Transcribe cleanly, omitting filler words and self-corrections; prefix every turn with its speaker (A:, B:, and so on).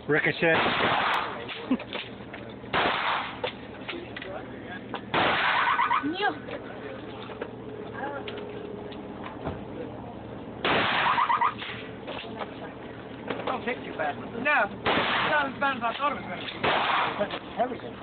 A: Ricochet.
B: Don't hit too fast. No, it's not as bad as I thought it was going to be.
A: Everything.